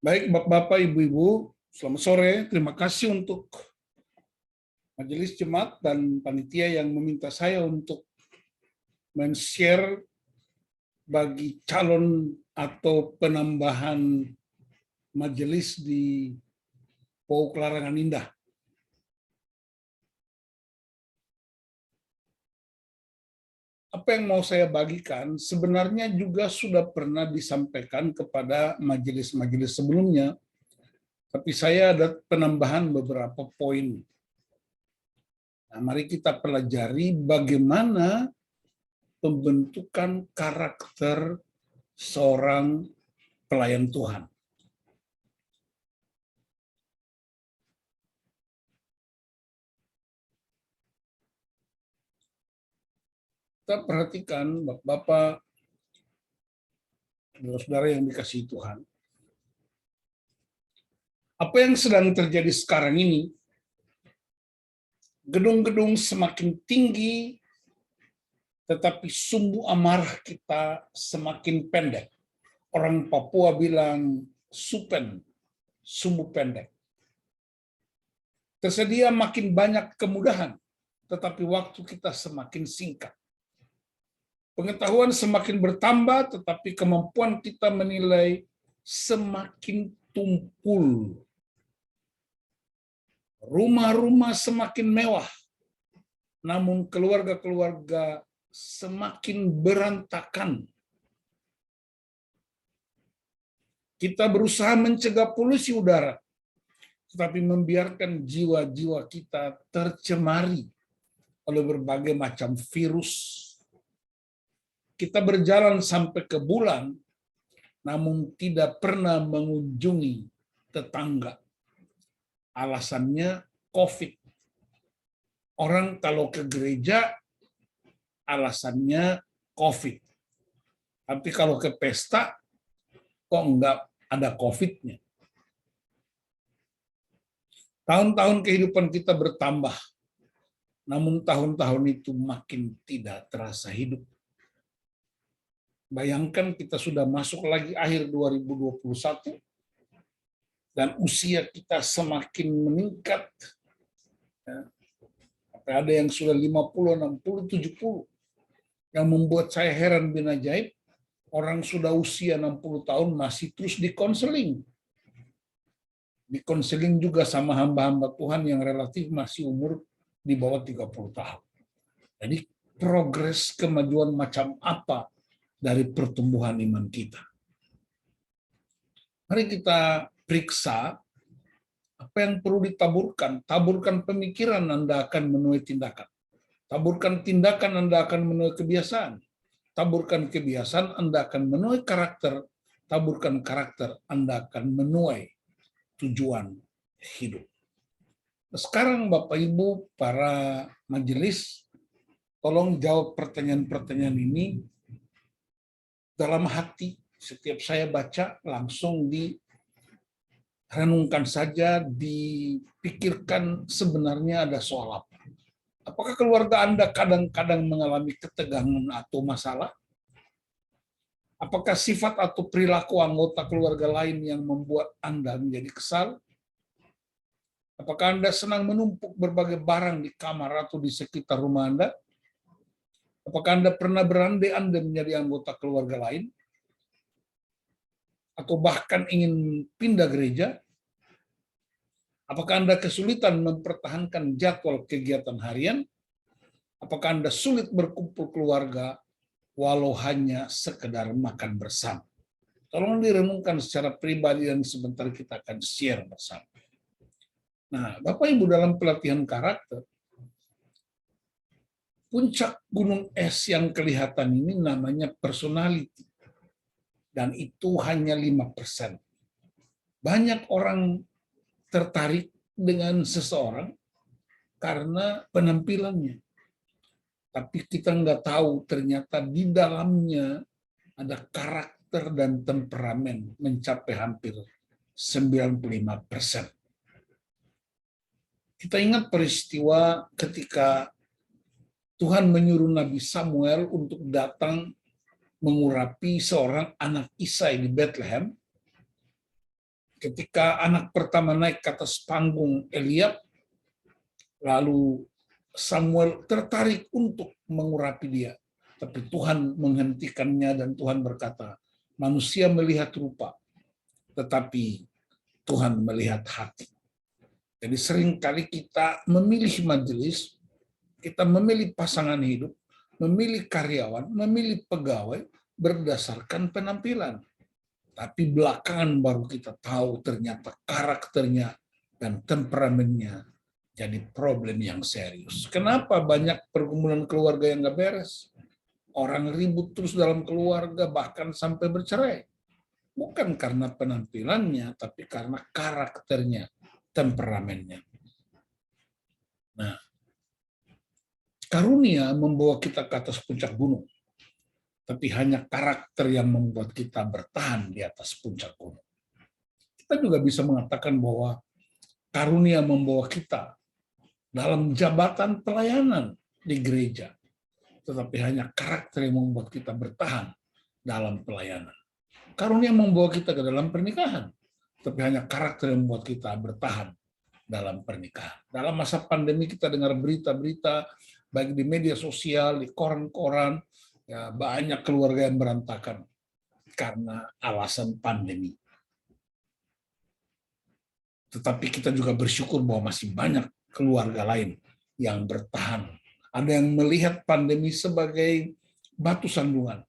Baik, Bapak-Bapak, Ibu-Ibu, selamat sore. Terima kasih untuk Majelis Jemaat dan panitia yang meminta saya untuk men-share bagi calon atau penambahan majelis di POUK Larangan Indah. Apa yang mau saya bagikan sebenarnya juga sudah pernah disampaikan kepada majelis-majelis sebelumnya, tapi saya ada penambahan beberapa poin. Nah, mari kita pelajari bagaimana pembentukan karakter seorang pelayan Tuhan. Kita perhatikan Bapak, saudara yang dikasihi Tuhan. Apa yang sedang terjadi sekarang ini, gedung-gedung semakin tinggi, tetapi sumbu amarah kita semakin pendek. Orang Papua bilang supen, sumbu pendek. Tersedia makin banyak kemudahan, tetapi waktu kita semakin singkat. Pengetahuan semakin bertambah, tetapi kemampuan kita menilai semakin tumpul. Rumah-rumah semakin mewah, namun keluarga-keluarga semakin berantakan. Kita berusaha mencegah polusi udara, tetapi membiarkan jiwa-jiwa kita tercemari oleh berbagai macam virus. Kita berjalan sampai ke bulan, namun tidak pernah mengunjungi tetangga. Alasannya COVID. Orang kalau ke gereja, alasannya COVID. Tapi kalau ke pesta, kok enggak ada COVID-nya. Tahun-tahun kehidupan kita bertambah, namun tahun-tahun itu makin tidak terasa hidup. Bayangkan kita sudah masuk lagi akhir 2021, dan usia kita semakin meningkat. Ada yang sudah 50, 60, 70. Yang membuat saya heran bin ajaib, orang sudah usia 60 tahun masih terus dikonseling. Dikonseling juga sama hamba-hamba Tuhan yang relatif masih umur di bawah 30 tahun. Jadi progres kemajuan macam apa dari pertumbuhan iman kita? Mari kita periksa apa yang perlu ditaburkan. Taburkan pemikiran, Anda akan menuai tindakan. Taburkan tindakan, Anda akan menuai kebiasaan. Taburkan kebiasaan, Anda akan menuai karakter. Taburkan karakter, Anda akan menuai tujuan hidup. Sekarang Bapak Ibu, para majelis, tolong jawab pertanyaan-pertanyaan ini dalam hati. Setiap saya baca, langsung direnungkan saja, dipikirkan sebenarnya ada soal apa. Apakah keluarga Anda kadang-kadang mengalami ketegangan atau masalah? Apakah sifat atau perilaku anggota keluarga lain yang membuat Anda menjadi kesal? Apakah Anda senang menumpuk berbagai barang di kamar atau di sekitar rumah Anda? Apakah Anda pernah berandai-andai menjadi anggota keluarga lain? Atau bahkan ingin pindah gereja? Apakah Anda kesulitan mempertahankan jadwal kegiatan harian? Apakah Anda sulit berkumpul keluarga walau hanya sekedar makan bersama? Tolong direnungkan secara pribadi dan sebentar kita akan share bersama. Nah, Bapak Ibu, dalam pelatihan karakter, puncak gunung es yang kelihatan ini namanya personality. Dan itu hanya 5%. Banyak orang tertarik dengan seseorang karena penampilannya. Tapi kita nggak tahu ternyata di dalamnya ada karakter dan temperamen mencapai hampir 95%. Kita ingat peristiwa ketika Tuhan menyuruh Nabi Samuel untuk datang mengurapi seorang anak Isai di Bethlehem. Ketika anak pertama naik ke atas panggung Eliab, lalu Samuel tertarik untuk mengurapi dia. Tapi Tuhan menghentikannya dan Tuhan berkata, manusia melihat rupa, tetapi Tuhan melihat hati. Jadi seringkali kita memilih majelis, kita memilih pasangan hidup, memilih karyawan, memilih pegawai berdasarkan penampilan. Tapi belakangan baru kita tahu ternyata karakternya dan temperamennya jadi problem yang serius. Kenapa banyak pergumulan keluarga yang nggak beres? Orang ribut terus dalam keluarga, bahkan sampai bercerai. Bukan karena penampilannya, tapi karena karakternya, temperamennya. Nah, karunia membawa kita ke atas puncak gunung. Tapi hanya karakter yang membuat kita bertahan di atas puncak gunung. Kita juga bisa mengatakan bahwa karunia membawa kita dalam jabatan pelayanan di gereja. Tetapi hanya karakter yang membuat kita bertahan dalam pelayanan. Karunia membawa kita ke dalam pernikahan. Tapi hanya karakter yang membuat kita bertahan dalam pernikahan. Dalam masa pandemi kita dengar berita-berita, baik di media sosial, di koran-koran, ya, banyak keluarga yang berantakan karena alasan pandemi. Tetapi kita juga bersyukur bahwa masih banyak keluarga lain yang bertahan. Ada yang melihat pandemi sebagai batu sandungan,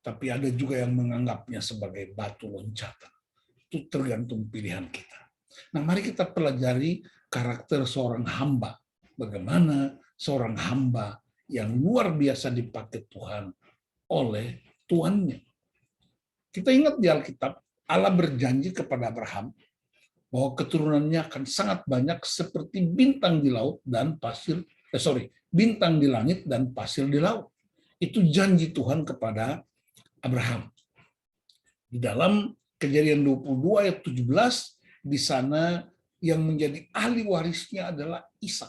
tapi ada juga yang menganggapnya sebagai batu loncatan. Itu tergantung pilihan kita. Nah, mari kita pelajari karakter seorang hamba. Bagaimana seorang hamba yang luar biasa dipakai Tuhan oleh tuannya. Kita ingat di Alkitab, Allah berjanji kepada Abraham bahwa keturunannya akan sangat banyak seperti bintang di laut dan bintang di langit dan pasir di laut. Itu janji Tuhan kepada Abraham. Di dalam Kejadian 22 ayat 17, di sana yang menjadi ahli warisnya adalah Ishak.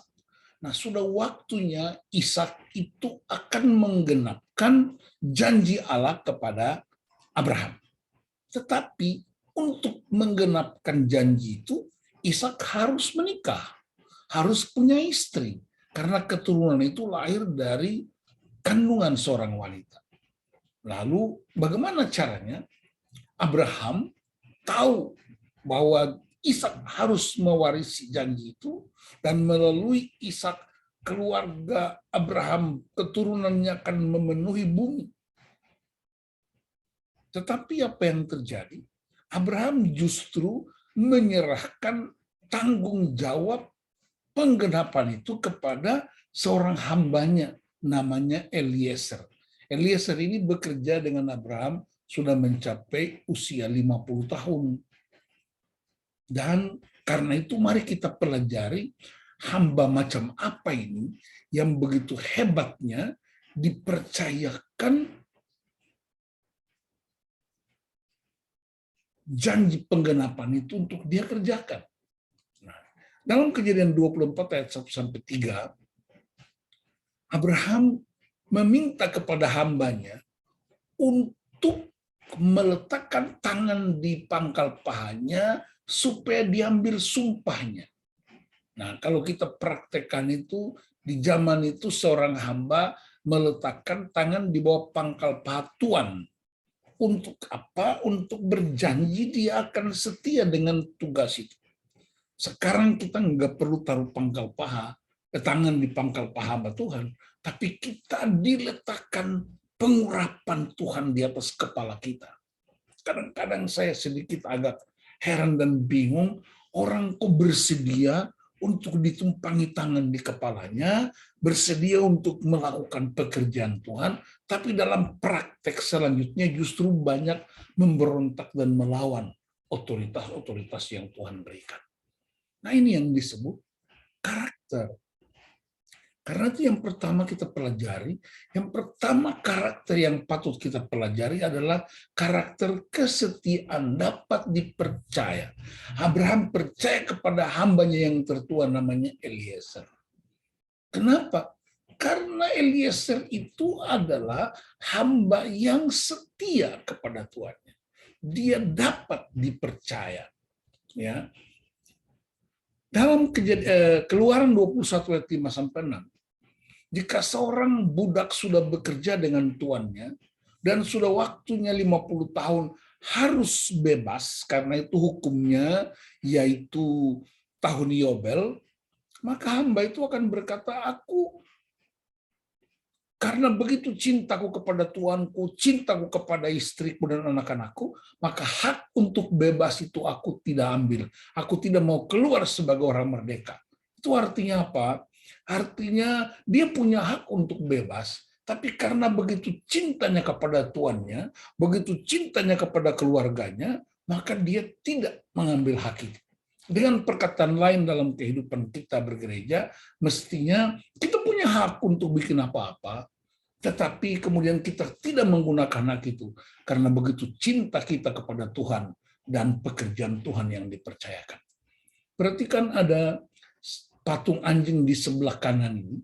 Nah, sudah waktunya Ishak itu akan menggenapkan janji Allah kepada Abraham. Tetapi untuk menggenapkan janji itu, Ishak harus menikah, harus punya istri, karena keturunan itu lahir dari kandungan seorang wanita. Lalu bagaimana caranya? Abraham tahu bahwa Ishak harus mewarisi janji itu, dan melalui Ishak keluarga Abraham keturunannya akan memenuhi bumi. Tetapi apa yang terjadi? Abraham justru menyerahkan tanggung jawab penggenapan itu kepada seorang hambanya, namanya Eliezer. Eliezer ini bekerja dengan Abraham sudah mencapai usia 50 tahun. Dan karena itu mari kita pelajari hamba macam apa ini yang begitu hebatnya dipercayakan janji penggenapan itu untuk dia kerjakan. Nah, dalam Kejadian 24 ayat 1-3, Abraham meminta kepada hambanya untuk meletakkan tangan di pangkal pahanya supaya diambil sumpahnya. Nah, kalau kita praktekkan itu, di zaman itu seorang hamba meletakkan tangan di bawah pangkal paha tuan. Untuk apa? Untuk berjanji dia akan setia dengan tugas itu. Sekarang kita nggak perlu taruh pangkal paha, tangan di pangkal paha Tuhan, tapi kita diletakkan pengurapan Tuhan di atas kepala kita. Kadang-kadang saya sedikit agak heran dan bingung, orang kok bersedia untuk ditumpangi tangan di kepalanya, bersedia untuk melakukan pekerjaan Tuhan, tapi dalam praktek selanjutnya justru banyak memberontak dan melawan otoritas-otoritas yang Tuhan berikan. Nah, ini yang disebut karakter. Karena itu yang pertama kita pelajari, yang pertama karakter yang patut kita pelajari adalah karakter kesetiaan, dapat dipercaya. Abraham percaya kepada hambanya yang tertua namanya Eliezer. Kenapa? Karena Eliezer itu adalah hamba yang setia kepada tuannya. Dia dapat dipercaya. Ya. Dalam Keluaran 21 ayat 5 sampai 6, jika seorang budak sudah bekerja dengan tuannya dan sudah waktunya 50 tahun harus bebas karena itu hukumnya yaitu tahun Yobel, maka hamba itu akan berkata, aku karena begitu cintaku kepada Tuanku, cintaku kepada istriku dan anak-anakku, maka hak untuk bebas itu aku tidak ambil. Aku tidak mau keluar sebagai orang merdeka. Itu artinya apa? Artinya dia punya hak untuk bebas, tapi karena begitu cintanya kepada tuannya, begitu cintanya kepada keluarganya, maka dia tidak mengambil hak itu. Dengan perkataan lain dalam kehidupan kita bergereja, mestinya kita punya hak untuk bikin apa-apa, tetapi kemudian kita tidak menggunakan hak itu karena begitu cinta kita kepada Tuhan dan pekerjaan Tuhan yang dipercayakan. Perhatikan ada patung anjing di sebelah kanan ini,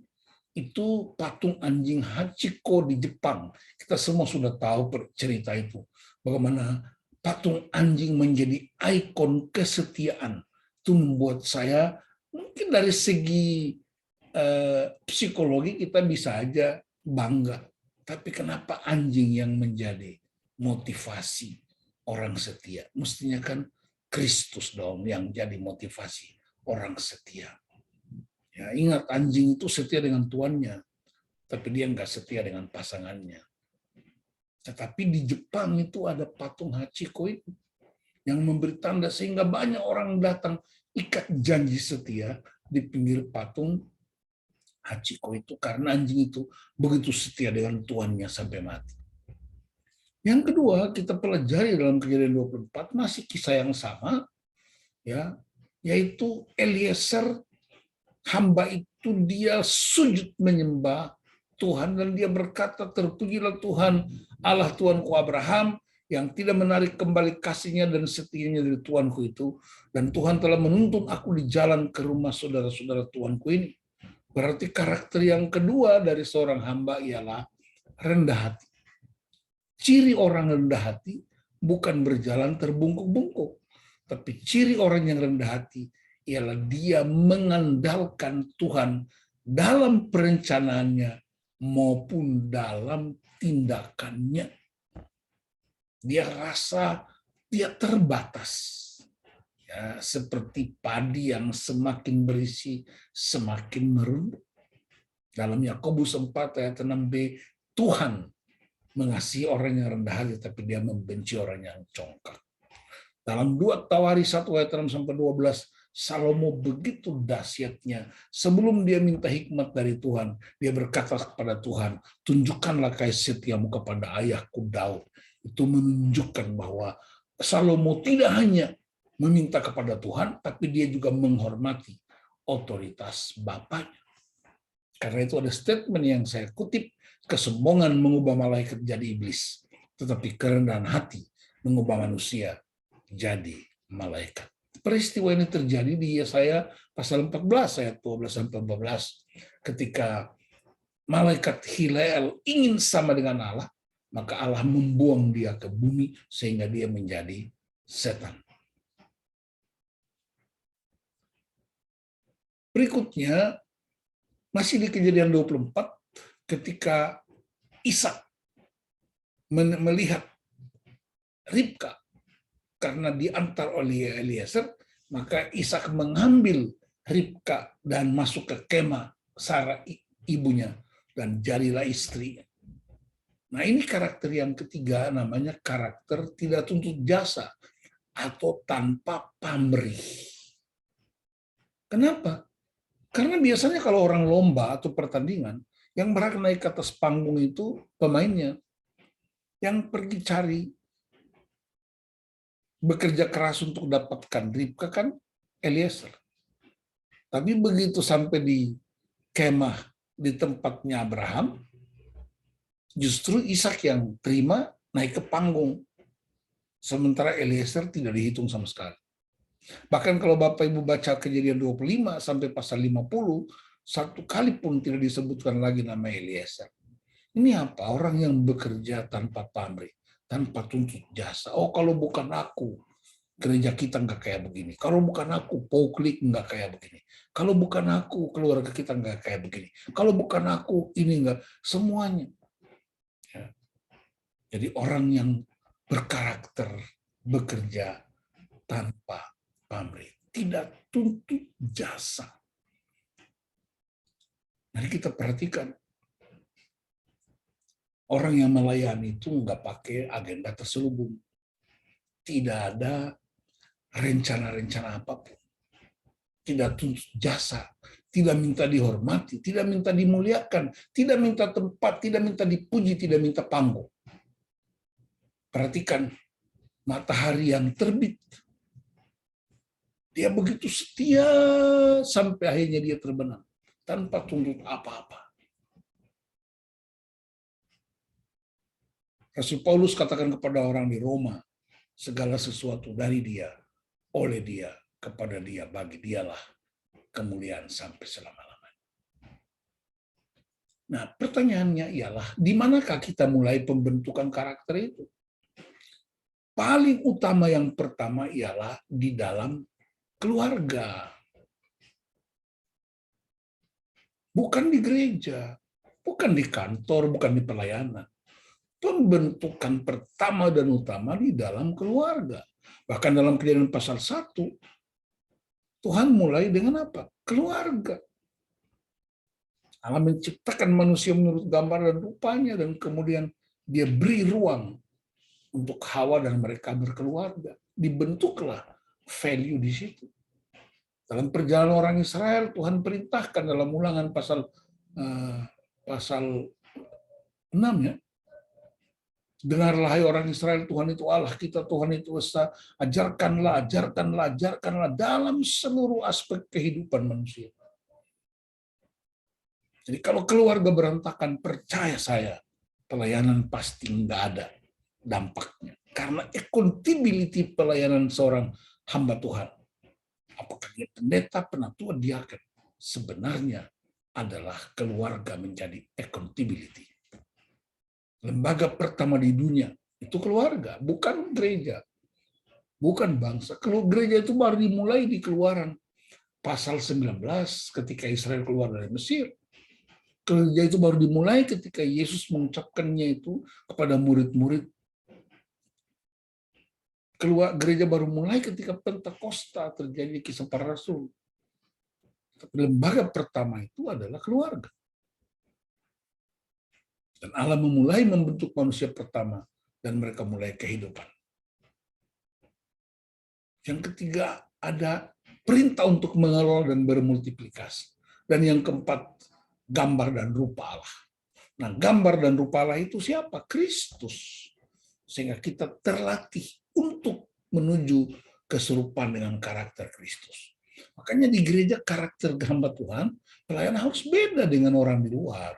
itu patung anjing Hachiko di Jepang. Kita semua sudah tahu cerita itu. Bagaimana patung anjing menjadi ikon kesetiaan. Itu membuat saya, mungkin dari segi psikologi kita bisa aja bangga. Tapi kenapa anjing yang menjadi motivasi orang setia? Mestinya kan Kristus dong yang jadi motivasi orang setia. Ya, ingat, anjing itu setia dengan tuannya, tapi dia nggak setia dengan pasangannya. Tetapi di Jepang itu ada patung Hachiko itu yang memberi tanda sehingga banyak orang datang ikat janji setia di pinggir patung Hachiko itu karena anjing itu begitu setia dengan tuannya sampai mati. Yang kedua, kita pelajari dalam Kejadian 24 masih kisah yang sama, ya, yaitu Eliezer, hamba itu dia sujud menyembah Tuhan dan dia berkata, terpujilah Tuhan Allah Tuanku Abraham yang tidak menarik kembali kasihnya dan setianya dari Tuanku itu, dan Tuhan telah menuntun aku di jalan ke rumah saudara-saudara Tuanku ini. Berarti karakter yang kedua dari seorang hamba ialah rendah hati. Ciri orang rendah hati bukan berjalan terbungkuk-bungkuk, tapi ciri orang yang rendah hati ialah dia mengandalkan Tuhan dalam perencanaannya maupun dalam tindakannya. Dia rasa dia terbatas. Ya, seperti padi yang semakin berisi, semakin merunduk. Dalam Yakobus 4 ayat 6b, Tuhan mengasihi orang yang rendah hati, tapi dia membenci orang yang congkak. Dalam 2 Tawari 1 ayat 6-12, Salomo begitu dahsyatnya. Sebelum dia minta hikmat dari Tuhan, dia berkata kepada Tuhan, tunjukkanlah kasih setiamu kepada ayahku Daud. Itu menunjukkan bahwa Salomo tidak hanya meminta kepada Tuhan, tapi dia juga menghormati otoritas bapaknya. Karena itu ada statement yang saya kutip, kesombongan mengubah malaikat jadi iblis, tetapi kerendahan hati mengubah manusia jadi malaikat. Peristiwa ini terjadi di Yesaya pasal 14 ayat 12-14, ketika malaikat Hilael ingin sama dengan Allah, maka Allah membuang dia ke bumi sehingga dia menjadi setan. Berikutnya, masih di Kejadian 24, ketika Ishak melihat Ribka karena diantar oleh Eliezer, maka Ishak mengambil Ribka dan masuk ke kemah Sarah ibunya dan jadilah istrinya. Nah, ini karakter yang ketiga, namanya karakter tidak tuntut jasa atau tanpa pamrih. Kenapa? Karena biasanya kalau orang lomba atau pertandingan, yang berhak naik ke atas panggung itu pemainnya. Yang pergi cari, bekerja keras untuk dapatkan Ribka kan Eliezer. Tapi begitu sampai di kemah di tempatnya Abraham, justru Ishak yang terima naik ke panggung. Sementara Eliezer tidak dihitung sama sekali. Bahkan kalau Bapak Ibu baca Kejadian 25 sampai pasal 50, satu kali pun tidak disebutkan lagi nama Eliezer. Ini apa? Orang yang bekerja tanpa pamrih, tanpa tuntut jasa. Oh, kalau bukan aku, gereja kita nggak kayak begini. Kalau bukan aku, Poklik nggak kayak begini. Kalau bukan aku, keluarga kita nggak kayak begini. Kalau bukan aku, ini nggak. Semuanya. Ya. Jadi orang yang berkarakter, bekerja tanpa pamrih. Tidak tuntut jasa. Mari kita perhatikan. Orang yang melayani itu nggak pakai agenda terselubung. Tidak ada rencana-rencana apapun. Tidak tuntut jasa. Tidak minta dihormati. Tidak minta dimuliakan. Tidak minta tempat. Tidak minta dipuji. Tidak minta panggung. Perhatikan matahari yang terbit. Dia begitu setia sampai akhirnya dia terbenam. Tanpa tuntut apa-apa. Rasul Paulus katakan kepada orang di Roma, segala sesuatu dari dia, oleh dia, kepada dia, bagi dialah kemuliaan sampai selama-lamanya. Nah, pertanyaannya ialah, di manakah kita mulai pembentukan karakter itu? Paling utama yang pertama ialah di dalam keluarga. Bukan di gereja, bukan di kantor, bukan di pelayanan. Pembentukan pertama dan utama di dalam keluarga. Bahkan dalam Kejadian pasal 1, Tuhan mulai dengan apa? Keluarga. Allah menciptakan manusia menurut gambar dan rupanya, dan kemudian dia beri ruang untuk Hawa dan mereka berkeluarga. Dibentuklah value di situ. Dalam perjalanan orang Israel, Tuhan perintahkan dalam Ulangan pasal 6 ya. Dengarlah hai orang Israel, Tuhan itu Allah kita, Tuhan itu Esa. Ajarkanlah dalam seluruh aspek kehidupan manusia. Jadi kalau keluarga berantakan, percaya saya, pelayanan pasti nggak ada dampaknya. Karena accountability pelayanan seorang hamba Tuhan, apakah dia pendeta, penatua, diaken, sebenarnya adalah keluarga menjadi accountability. Lembaga pertama di dunia itu keluarga, bukan gereja, bukan bangsa. Kalau gereja itu baru dimulai di Keluaran pasal 19 ketika Israel keluar dari Mesir. Gereja itu baru dimulai ketika Yesus mengucapkannya itu kepada murid-murid. Gereja baru mulai ketika Pentakosta terjadi, Kisah Para Rasul. Tapi lembaga pertama itu adalah keluarga. Dan Allah memulai membentuk manusia pertama dan mereka mulai kehidupan. Yang ketiga, ada perintah untuk mengelola dan bermultiplikasi. Dan yang keempat, gambar dan rupa Allah. Nah, gambar dan rupa Allah itu siapa? Kristus. Sehingga kita terlatih untuk menuju keserupaan dengan karakter Kristus. Makanya di gereja karakter hamba Tuhan, pelayan harus beda dengan orang di luar.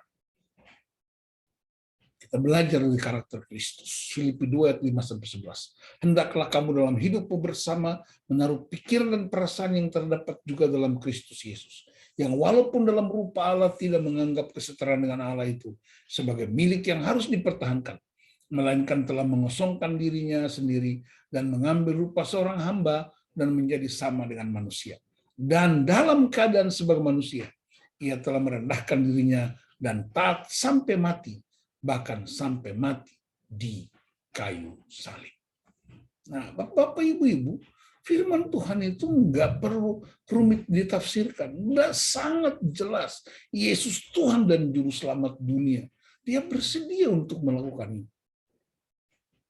Kita belajar dari karakter Kristus. Filipi 2 ayat 5-11. Hendaklah kamu dalam hidupmu bersama menaruh pikiran dan perasaan yang terdapat juga dalam Kristus Yesus. Yang walaupun dalam rupa Allah tidak menganggap kesetaraan dengan Allah itu sebagai milik yang harus dipertahankan, melainkan telah mengosongkan dirinya sendiri dan mengambil rupa seorang hamba dan menjadi sama dengan manusia. Dan dalam keadaan sebagai manusia, ia telah merendahkan dirinya dan taat sampai mati, bahkan sampai mati di kayu salib. Nah, Bapak, Ibu, firman Tuhan itu nggak perlu rumit ditafsirkan. Udah sangat jelas. Yesus Tuhan dan Juru Selamat dunia. Dia bersedia untuk melakukan itu.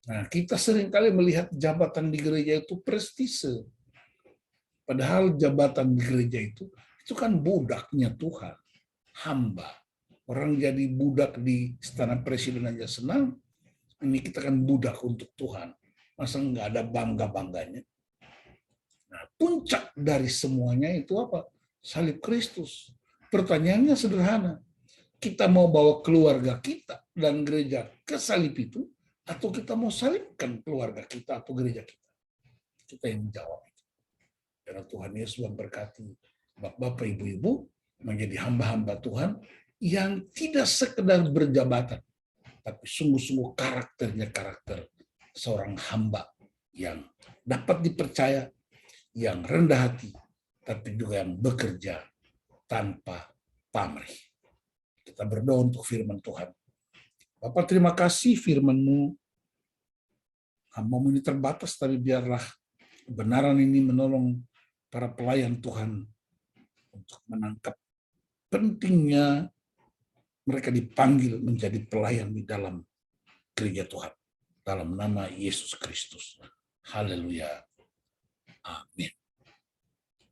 Nah, kita seringkali melihat jabatan di gereja itu prestise. Padahal jabatan di gereja itu kan budaknya Tuhan. Hamba. Orang jadi budak di istana presiden aja senang. Ini kita kan budak untuk Tuhan. Masa nggak ada bangga-bangganya? Nah, puncak dari semuanya itu apa? Salib Kristus. Pertanyaannya sederhana. Kita mau bawa keluarga kita dan gereja ke salib itu, atau kita mau salibkan keluarga kita atau gereja kita? Kita yang menjawab itu. Karena Tuhan Yesus memberkati Bapak, Ibu-ibu menjadi hamba-hamba Tuhan yang tidak sekedar berjabatan, tapi sungguh-sungguh karakternya karakter seorang hamba yang dapat dipercaya, yang rendah hati, tapi juga yang bekerja tanpa pamrih. Kita berdoa untuk firman Tuhan. Bapa, terima kasih firman-Mu. Hamba-Mu ini terbatas, tapi biarlah kebenaran ini menolong para pelayan Tuhan untuk menangkap pentingnya mereka dipanggil menjadi pelayan di dalam gereja Tuhan. Dalam nama Yesus Kristus. Haleluya. Amin.